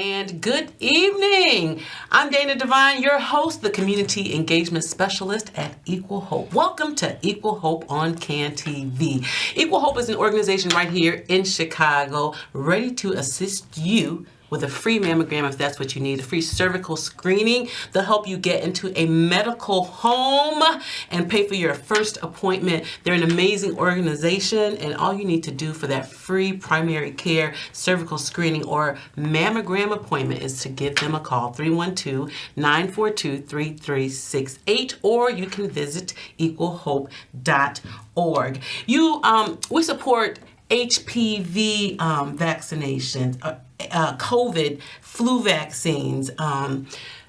And good evening. I'm Dana Devine, your host, the Community Engagement Specialist at Equal Hope. Welcome to Equal Hope on CAN TV. Equal Hope is an organization right here in Chicago, ready to assist you with a free mammogram if that's what you need, a free cervical screening. They'll help you get into a medical home and pay for your first appointment. They're an amazing organization, and all you need to do for that free primary care cervical screening or mammogram appointment is to give them a call, 312-942-3368, or you can visit equalhope.org. We support HPV vaccinations, COVID, flu vaccines.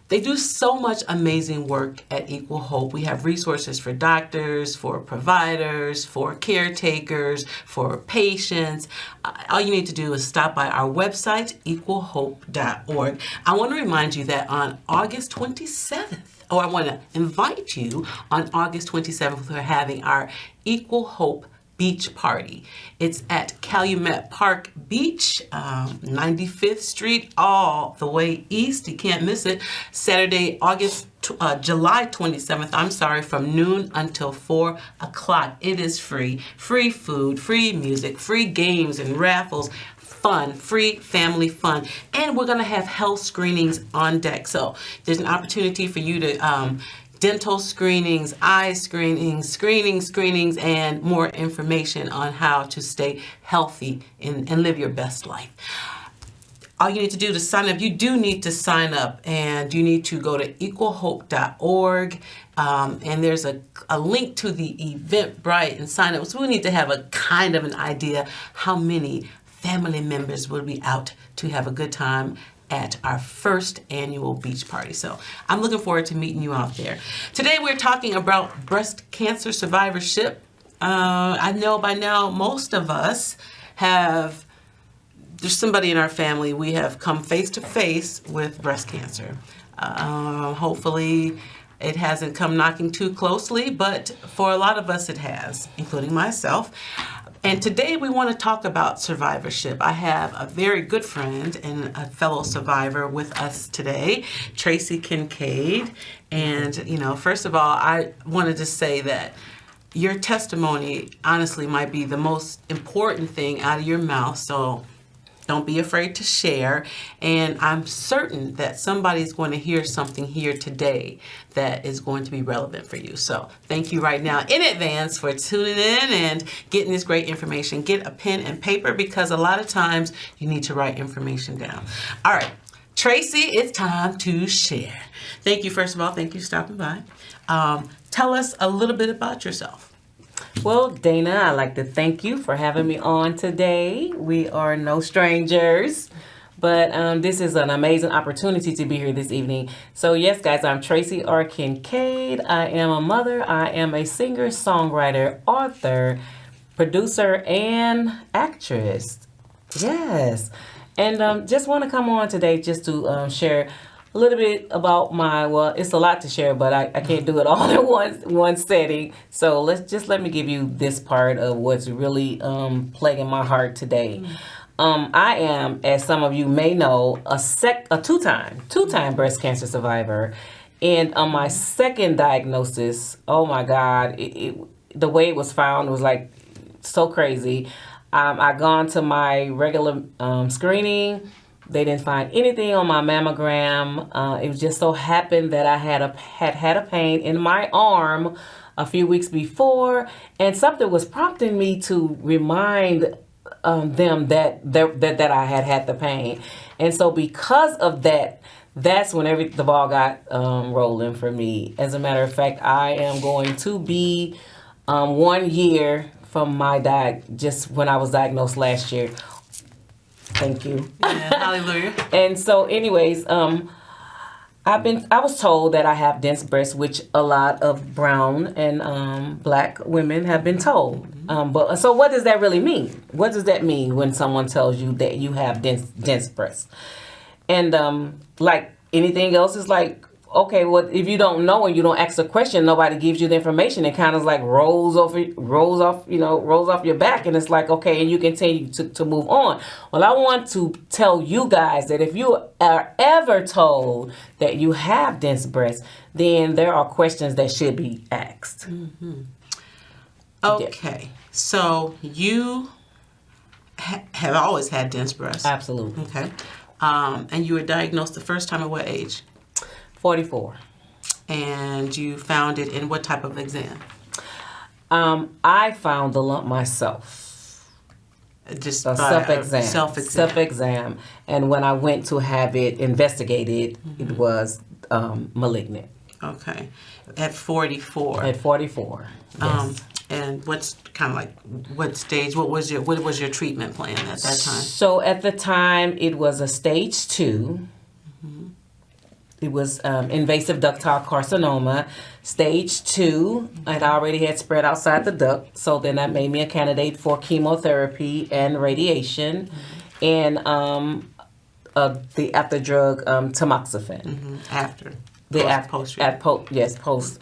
They do so much amazing work at Equal Hope. We have resources for doctors, for providers, for caretakers, for patients. All you need to do is stop by our website, equalhope.org. I want to remind you that on August 27th, I want to invite you on August 27th, we're having our Equal Hope Beach Party. It's at Calumet Park Beach, 95th Street, all the way east. You can't miss it. Saturday, July 27th, from noon until 4 o'clock. It is free. Free food, free music, free games and raffles. Fun, free family fun. And we're gonna have health screenings on deck. So there's an opportunity for you to dental screenings, eye screenings, and more information on how to stay healthy and live your best life. All you need to do to sign up, you do need to sign up, and you need to go to equalhope.org, and there's a link to the Eventbrite and sign up. So we need to have a kind of an idea how many family members will be out to have a good time at our first annual beach party. So I'm looking forward to meeting you out there. Today we're talking about breast cancer survivorship. I know by now most of us there's somebody in our family, we have come face to face with breast cancer. Hopefully it hasn't come knocking too closely, but for a lot of us it has, including myself. And today we want to talk about survivorship. I have a very good friend and a fellow survivor with us today, Tracy Kincaide. And, first of all, I wanted to say that your testimony honestly might be the most important thing out of your mouth. So don't be afraid to share. And I'm certain that somebody's going to hear something here today that is going to be relevant for you. So thank you right now in advance for tuning in and getting this great information. Get a pen and paper because a lot of times you need to write information down. All right, Tracy, it's time to share. Thank you, first of all. Thank you for stopping by. Tell us a little bit about yourself. Well, Dana, I'd like to thank you for having me on today. We are no strangers, but this is an amazing opportunity to be here this evening. So yes, guys, I'm Tracy R. Kincaide. I am a mother. I am a singer, songwriter, author, producer, and actress. Yes. And just want to come on today just to share a little bit about it's a lot to share, but I can't do it all in one setting. So let me give you this part of what's really plaguing my heart today. I am, as some of you may know, a two-time breast cancer survivor. And on my second diagnosis, oh my God, the way it was found was like so crazy. I gone to my regular screening. They didn't find anything on my mammogram. It just so happened that I had a pain in my arm a few weeks before, and something was prompting me to remind them that I had the pain. And so because of that, that's when the ball got rolling for me. As a matter of fact, I am going to be 1 year from just when I was diagnosed last year. Thank you. Yeah, hallelujah. And so anyways, I was told that I have dense breasts, which a lot of brown and black women have been told. But so what does that really mean? What does that mean when someone tells you that you have dense breasts? And like anything else is like, okay, well, if you don't know and you don't ask a question, nobody gives you the information. It kind of like rolls off your back, and it's like, okay, and you continue to move on. Well, I want to tell you guys that if you are ever told that you have dense breasts, then there are questions that should be asked. Okay, so you have always had dense breasts. Absolutely. Okay. And you were diagnosed the first time at what age? 44. And you found it in what type of exam? I found the lump myself. Just A self-exam. Self-exam. Self-exam. And when I went to have it investigated, it was malignant. Okay. At 44. At 44. Yes. And what's kind of like what stage? What was your treatment plan at that time? So at the time, it was a stage 2. It was invasive ductal carcinoma, stage 2. It already had spread outside the duct, so then that made me a candidate for chemotherapy and radiation, and the after drug tamoxifen. After. Post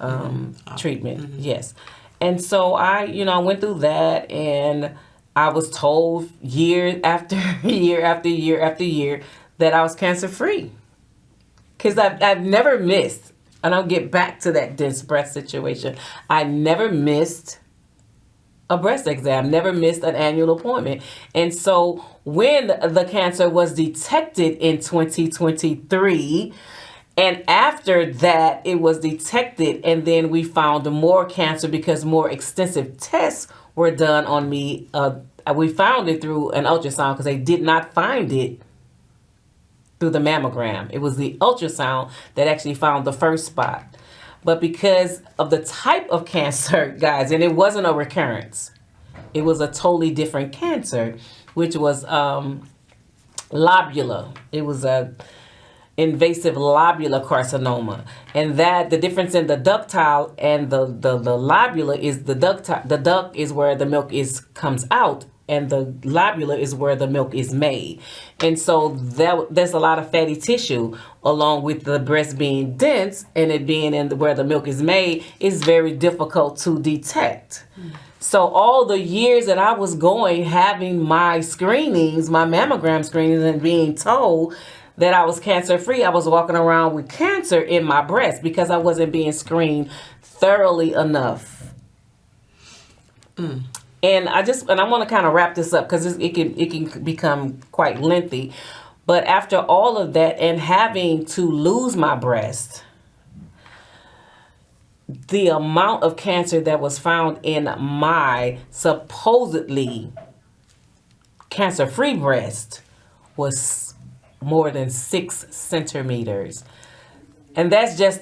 treatment. Yes. And so I went through that, and I was told year after year after year after year that I was cancer free. Because I've never missed, and I'll get back to that dense breast situation. I never missed a breast exam, never missed an annual appointment. And so when the cancer was detected in 2023, and after that it was detected, and then we found more cancer because more extensive tests were done on me. We found it through an ultrasound because they did not find it through the mammogram. It was the ultrasound that actually found the first spot. But because of the type of cancer, guys, and it wasn't a recurrence, it was a totally different cancer, which was lobular. It was a invasive lobular carcinoma. And that the difference in the ductile and the lobular is the duct is where the milk comes out, and the lobular is where the milk is made. And so there's a lot of fatty tissue, along with the breast being dense and it being where the milk is made, is very difficult to detect. So all the years that I was having my screenings, my mammogram screenings, and being told that I was cancer free, I was walking around with cancer in my breast because I wasn't being screened thoroughly enough. And I want to kind of wrap this up because it can become quite lengthy. But after all of that and having to lose my breast, the amount of cancer that was found in my supposedly cancer-free breast was more than 6 centimeters. And that's just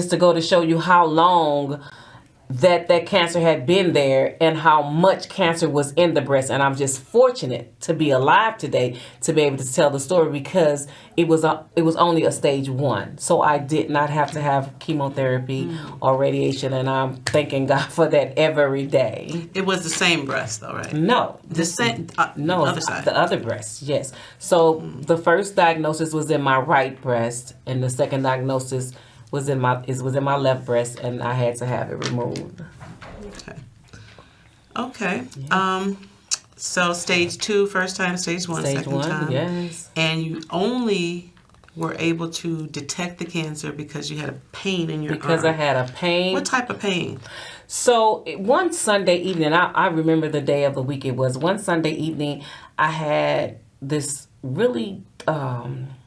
to go to show you how long that cancer had been there and how much cancer was in the breast. And I'm just fortunate to be alive today to be able to tell the story because it was only a stage 1. So I did not have to have chemotherapy or radiation, and I'm thanking God for that every day. It was the same breast though, right? No. The same no, other side. The other breast, yes. So the first diagnosis was in my right breast, and the second diagnosis was in my left breast, and I had to have it removed. Okay. Yeah. So stage 2, first time, stage 1, second time. Yes. And you only were able to detect the cancer because you had a pain in your arm. Because I had a pain. What type of pain? So one Sunday evening, I remember the day of the week it was. One Sunday evening, I had this really on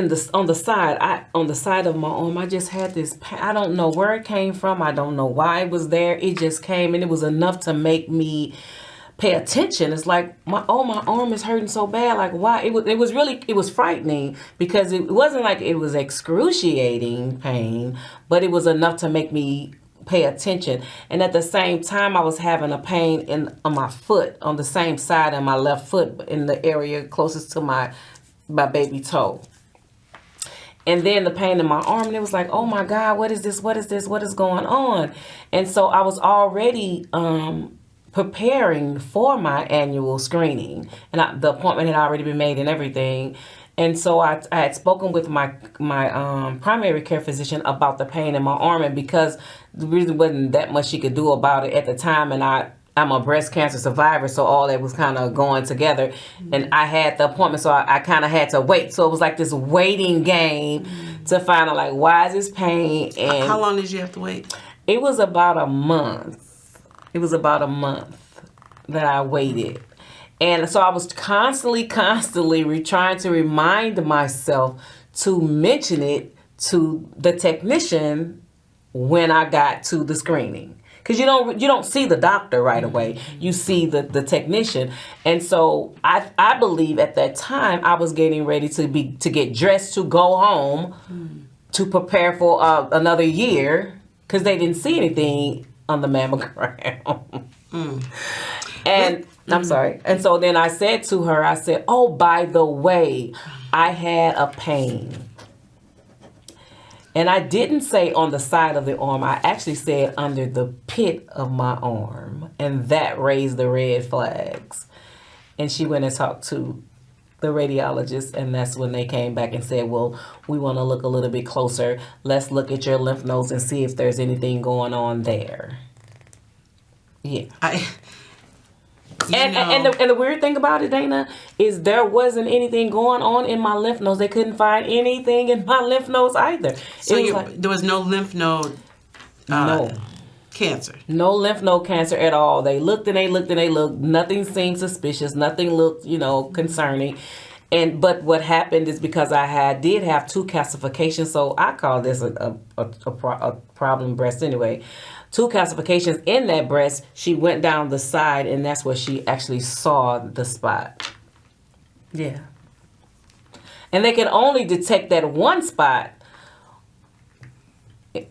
the side of my arm, I just had this pain. I don't know where it came from. I don't know why it was there. It just came, and it was enough to make me pay attention. It's like my arm is hurting so bad. Like, why? It was frightening because it wasn't like it was excruciating pain, but it was enough to make me pay attention. And at the same time, I was having a pain on my foot, on the same side of my left foot, in the area closest to my baby toe. And then the pain in my arm, and it was like, oh my God, what is this? What is this? What is going on? And so I was already preparing for my annual screening, and the appointment had already been made and everything. And so I had spoken with my primary care physician about the pain in my arm, and because there really wasn't that much she could do about it at the time, and I'm a breast cancer survivor, so all that was kind of going together. And I had the appointment, so I kind of had to wait. So it was like this waiting game to find out, like, why is this pain? And how long did you have to wait? it was about a month. It was about a month that I waited. And so I was constantly trying to remind myself to mention it to the technician when I got to the screening. Because you don't see the doctor right away. You see the technician. And so I believe at that time I was getting ready to get dressed to go home to prepare for another year, because they didn't see anything on the mammogram. And I'm sorry. And so then I said to her, I said, oh, by the way, I had a pain. And I didn't say on the side of the arm. I actually said under the pit of my arm. And that raised the red flags. And she went and talked to the radiologist. And that's when they came back and said, well, we want to look a little bit closer. Let's look at your lymph nodes and see if there's anything going on there. Yeah. And the weird thing about it, Dana, is there wasn't anything going on in my lymph nodes. They couldn't find anything in my lymph nodes either. So there was no lymph node cancer? No lymph node cancer at all. They looked and they looked and they looked. Nothing seemed suspicious. Nothing looked, concerning. But what happened is, because I did have 2 calcifications, so I call this a problem breast anyway. 2 calcifications in that breast. She went down the side, and that's where she actually saw the spot. Yeah. And they can only detect that one spot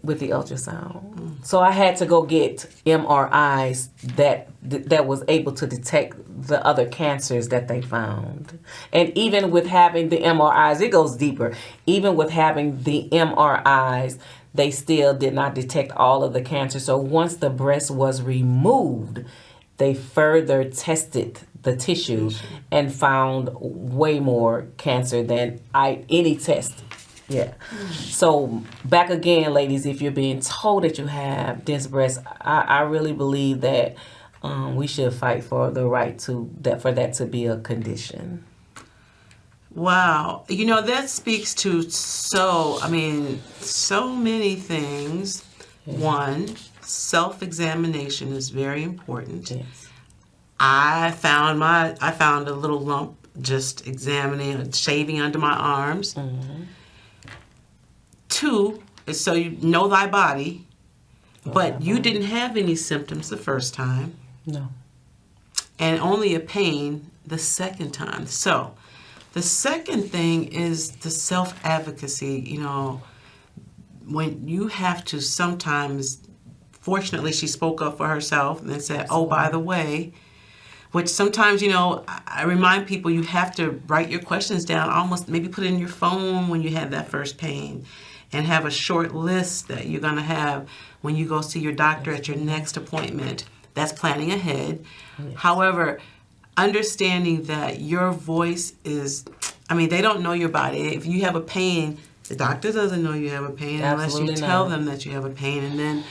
with the ultrasound. So I had to go get MRIs that was able to detect the other cancers that they found. And even with having the MRIs, it goes deeper. Even with having the MRIs, they still did not detect all of the cancer. So once the breast was removed, they further tested the tissue and found way more cancer than any test. Yeah. So back again, ladies, if you're being told that you have dense breasts, I really believe that we should fight for the right for that to be a condition. Wow. That speaks to so many things. Yeah. One, self-examination is very important. Yes. I found a little lump just shaving under my arms. Mm-hmm. 2 is so you know thy body, but you didn't have any symptoms the first time. No. And only a pain the second time. So the second thing is the self-advocacy. When you have to sometimes, fortunately, she spoke up for herself and then said, oh, by the way, which sometimes, I remind people you have to write your questions down, almost maybe put it in your phone when you have that first pain, and have a short list that you're going to have when you go see your doctor at your next appointment. That's planning ahead. Yes. However, understanding that your voice is, they don't know your body. If you have a pain, the doctor doesn't know you have a pain. Absolutely, unless you tell them that you have a pain. And then,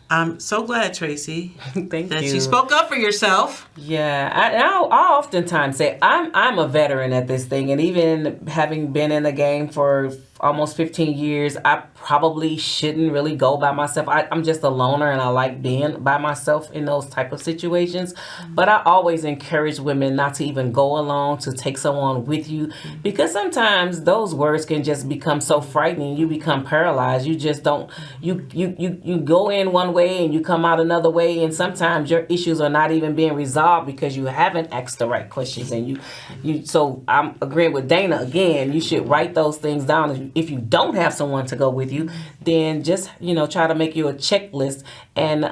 I'm so glad, Tracy, that you spoke up for yourself. Yeah, I oftentimes say I'm a veteran at this thing, and even having been in the game for almost 15 years, I probably shouldn't really go by myself. I'm just a loner, and I like being by myself in those type of situations. But I always encourage women not to even go alone, to take someone with you, because sometimes those words can just become so frightening. You become paralyzed. You just don't. You go in one way and you come out another way, and sometimes your issues are not even being resolved because you haven't asked the right questions. And you. So I'm agreeing with Dana again. You should write those things down. If you don't have someone to go with you, then just, try to make you a checklist, and,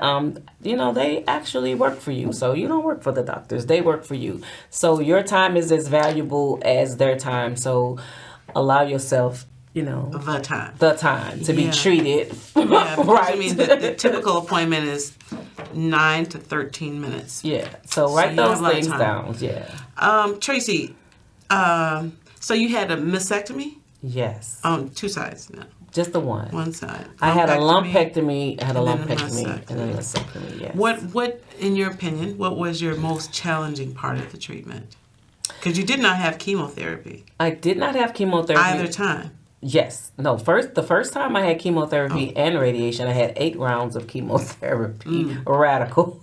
they actually work for you. So you don't work for the doctors. They work for you. So your time is as valuable as their time. So allow yourself, the time to be treated. Yeah, right. The typical appointment is 9 to 13 minutes. Yeah. So write those things down. Yeah. Tracy, So you had a mastectomy? Yes. On two sides? No. Just the one. One side. I had a Lumpectomy, lumpectomy, and then a mastectomy. mastectomy, yes. What, in your opinion, what was your most challenging part of the treatment? Because you did not have chemotherapy. I did not have chemotherapy. Either time. Yes. No, the first time I had chemotherapy and radiation, I had 8 rounds of chemotherapy, radical,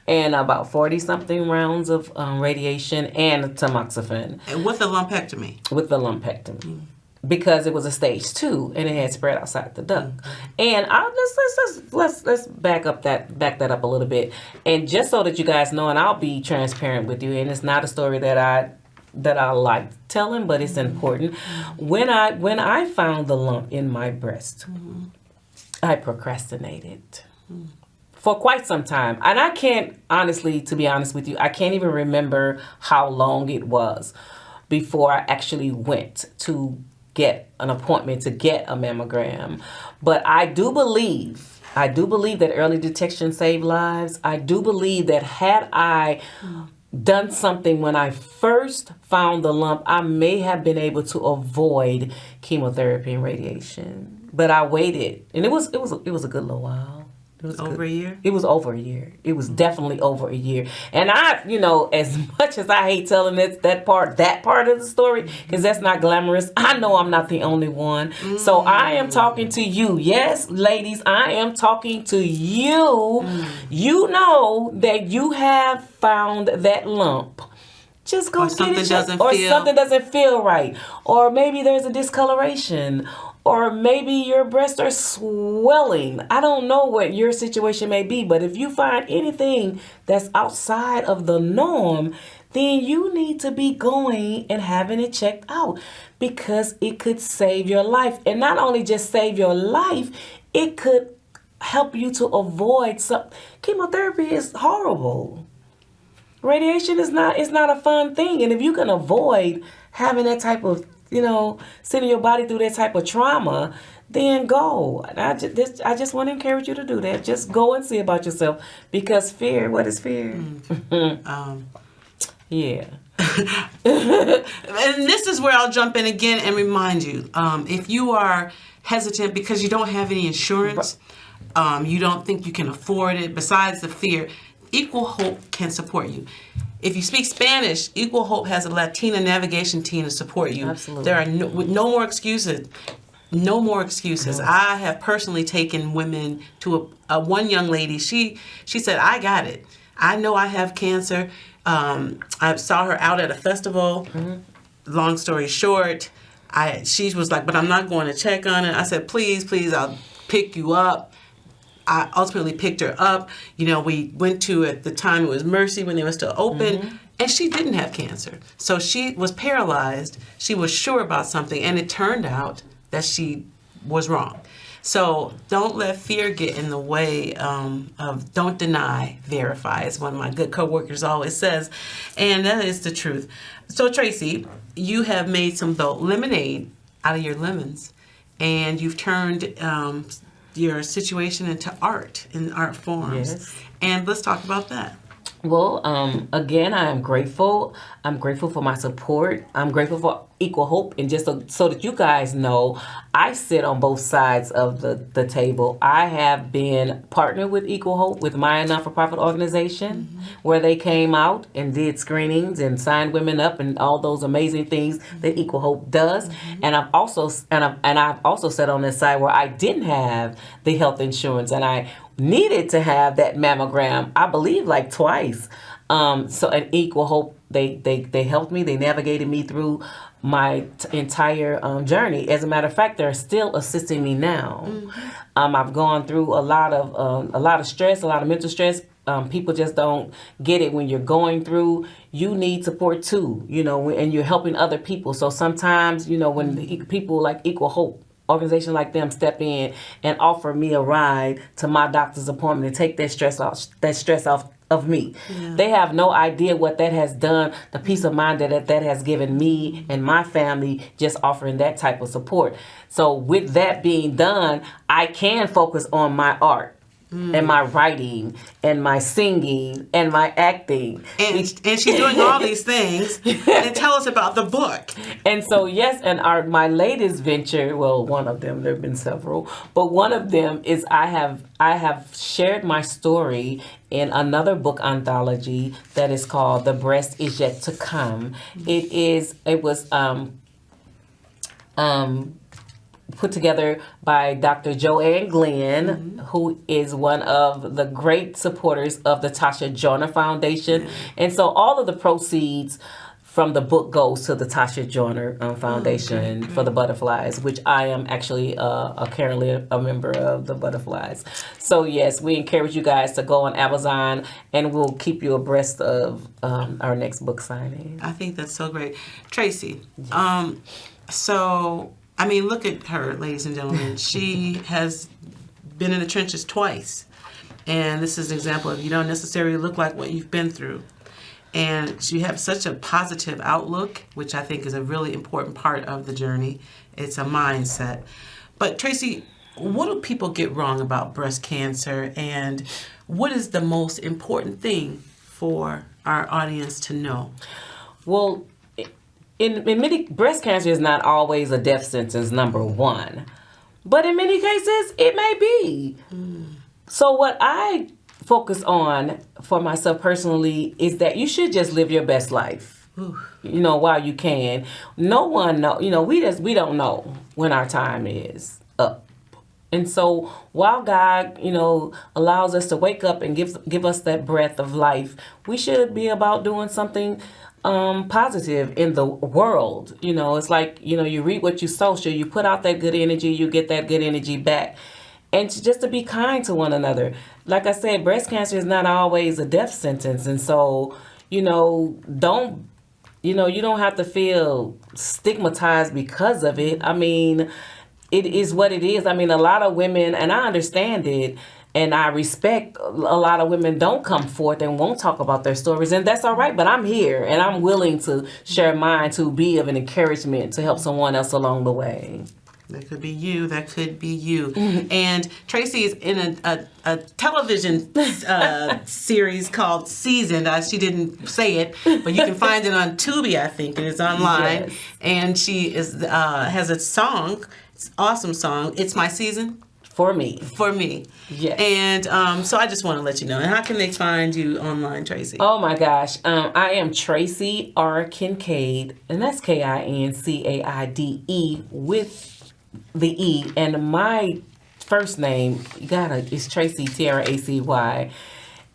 and about 40-something rounds of radiation and tamoxifen. And with the lumpectomy? With the lumpectomy. Because it was a stage 2 and it had spread outside the duct. And let's back that up a little bit. And just so that you guys know, and I'll be transparent with you, and it's not a story that I like telling, but it's important. When I found the lump in my breast, I procrastinated for quite some time. And I can't, honestly, to be honest with you, I can't even remember how long it was before I actually went to get an appointment to get a mammogram. But I do believe that early detection saved lives. I do believe that had I done something when I first found the lump, I may have been able to avoid chemotherapy and radiation. But I waited, and it was a good little while. It was over a year? It was over a year. It was definitely over a year. And I, as much as I hate telling that part of the story, because that's not glamorous, I know I'm not the only one. So I am talking to you. Yes, ladies, I am talking to you. You know that you have found that lump. Just go get it checked. Or something doesn't feel right. Or maybe there's a discoloration. Or maybe your breasts are swelling. I don't know what your situation may be, but if you find anything that's outside of the norm, then you need to be going and having it checked out, because it could save your life. And not only just save your life, it could help you to avoid some. Chemotherapy is horrible. Radiation is not a fun thing. And if you can avoid having that type of sending your body through that type of trauma, then go. And I just want to encourage you to do that. Just go and see about yourself, because fear, what is fear? Yeah. And this is where I'll jump in again and remind you, if you are hesitant because you don't have any insurance, you don't think you can afford it, besides the fear, Equal Hope can support you. If you speak Spanish, Equal Hope has a Latina navigation team to support you. Absolutely. There are no more excuses. No more excuses. I have personally taken women to one young lady. She said, I got it. I know I have cancer. I saw her out at a festival. Long story short, she was like, but I'm not going to check on it. I said, please, I'll pick you up. I ultimately picked her up. We went to, at the time, it was Mercy when they were still open, and she didn't have cancer. So she was paralyzed. She was sure about something, and it turned out that she was wrong. So don't let fear get in the way of don't deny, verify, as one of my good coworkers always says, and that is the truth. So Tracy, you have made some lemonade out of your lemons, and you've turned your situation into art, in art forms. Yes. And let's talk about that. Well, again, I am grateful. I'm grateful for my support. I'm grateful for Equal Hope. And just so that you guys know, I sit on both sides of the table. I have been partnered with Equal Hope, with my not-for-profit organization, where they came out and did screenings and signed women up and all those amazing things that Equal Hope does. And I've also sat on this side where I didn't have the health insurance, and I needed to have that mammogram, I believe, like twice. So at Equal Hope, they helped me. They navigated me through my entire journey. As a matter of fact, they're still assisting me now. I've gone through a lot of stress, a lot of mental stress. People just don't get it when you're going through. You need support too, and you're helping other people. So sometimes, when people like Equal Hope, organization like them, step in and offer me a ride to my doctor's appointment and take that stress off of me. Yeah. They have no idea what that has done, the peace of mind that has given me and my family, just offering that type of support. So with that being done, I can focus on my art. and my writing and my singing and my acting. And she's doing all these things. And tell us about the book. And so, yes, and my latest venture, well, one of them, there have been several, but one of them is I have shared my story in another book anthology that is called The Breast Is Yet to Come. It was put together by Dr. Joanne Glenn, who is one of the great supporters of the Tasha Joyner Foundation. And so all of the proceeds from the book goes to the Tasha Joyner Foundation for the Butterflies, which I am actually currently a member of the Butterflies. So yes, we encourage you guys to go on Amazon, and we'll keep you abreast of our next book signing. I think that's so great. Tracy, so, I mean, look at her, ladies and gentlemen. She has been in the trenches twice. And this is an example of you don't necessarily look like what you've been through. And she has such a positive outlook, which I think is a really important part of the journey. It's a mindset. But Tracy, what do people get wrong about breast cancer? And what is the most important thing for our audience to know? Well, in many, breast cancer is not always a death sentence, number one. But in many cases, it may be. So what I focus on for myself personally is that you should just live your best life. While you can. No one know, we don't know when our time is up. And so while God, allows us to wake up and give us that breath of life, we should be about doing something positive in the world. It's like, you reap what you sow. So you put out that good energy, you get that good energy back. And just to be kind to one another. Like I said, breast cancer is not always a death sentence. And so, you don't have to feel stigmatized because of it. I mean, it is what it is. I mean, a lot of women, and I understand it, and I respect a lot of women don't come forth and won't talk about their stories, and that's all right. But I'm here, and I'm willing to share mine to be of an encouragement to help someone else along the way. That could be you. That could be you. And Tracy is in a television series called Seasoned. She didn't say it, but you can find it on Tubi, I think. It is online. Yes. And she has a song. It's an awesome song. It's My Season. For me. For me. Yes. And so I just want to let you know. And how can they find you online, Tracy? Oh my gosh. I am Tracy R. Kincaide, and that's Kincaide with the E. And my first name, is Tracy, Tracy.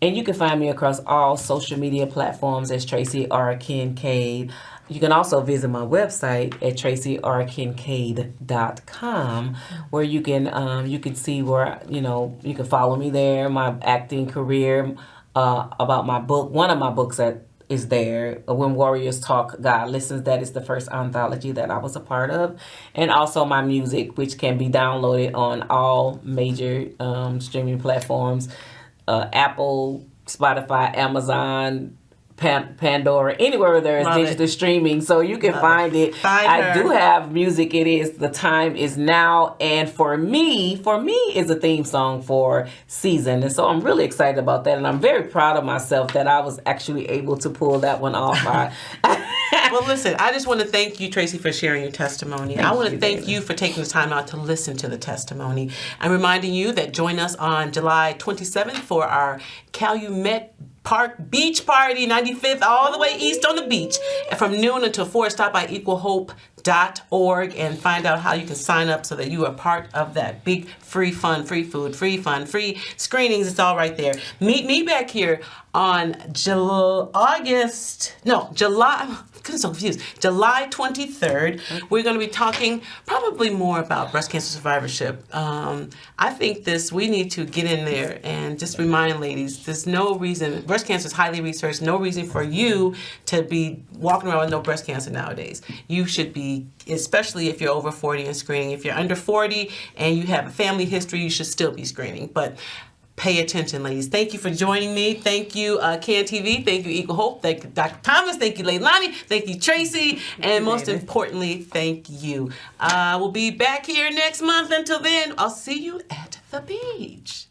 And you can find me across all social media platforms as Tracy R. Kincaide. You can also visit my website at tracyrkincaide.com, where you can see where, you can follow me there, my acting career, about my book. One of my books that is there, When Warriors Talk, God Listens. That is the first anthology that I was a part of. And also my music, which can be downloaded on all major streaming platforms, Apple, Spotify, Amazon, Pandora, anywhere there is digital streaming, so you can find it. I do have music. It is The Time Is Now, and for me is a theme song for Season, and so I'm really excited about that, and I'm very proud of myself that I was actually able to pull that one off. Well, listen, I just want to thank you, Tracy, for sharing your testimony. I want to thank you for taking the time out to listen to the testimony. I'm reminding you that join us on July 27th for our Calumet Park Beach Party, 95th, all the way east on the beach. And from noon until 4, stop by equalhope.org and find out how you can sign up so that you are part of that big free fun, free food, free fun, free screenings. It's all right there. Meet me back here on July 23rd. We're going to be talking probably more about breast cancer survivorship. I think we need to get in there and just remind ladies, there's no reason, breast cancer is highly researched, no reason for you to be walking around with no breast cancer nowadays. You should be, especially if you're over 40 and screening. If you're under 40 and you have a family history, you should still be screening. But pay attention, ladies. Thank you for joining me. Thank you, CanTV. Thank you, Equal Hope. Thank you, Dr. Thomas. Thank you, Leilani. Thank you, Tracy. And most importantly, thank you. We'll be back here next month. Until then, I'll see you at the beach.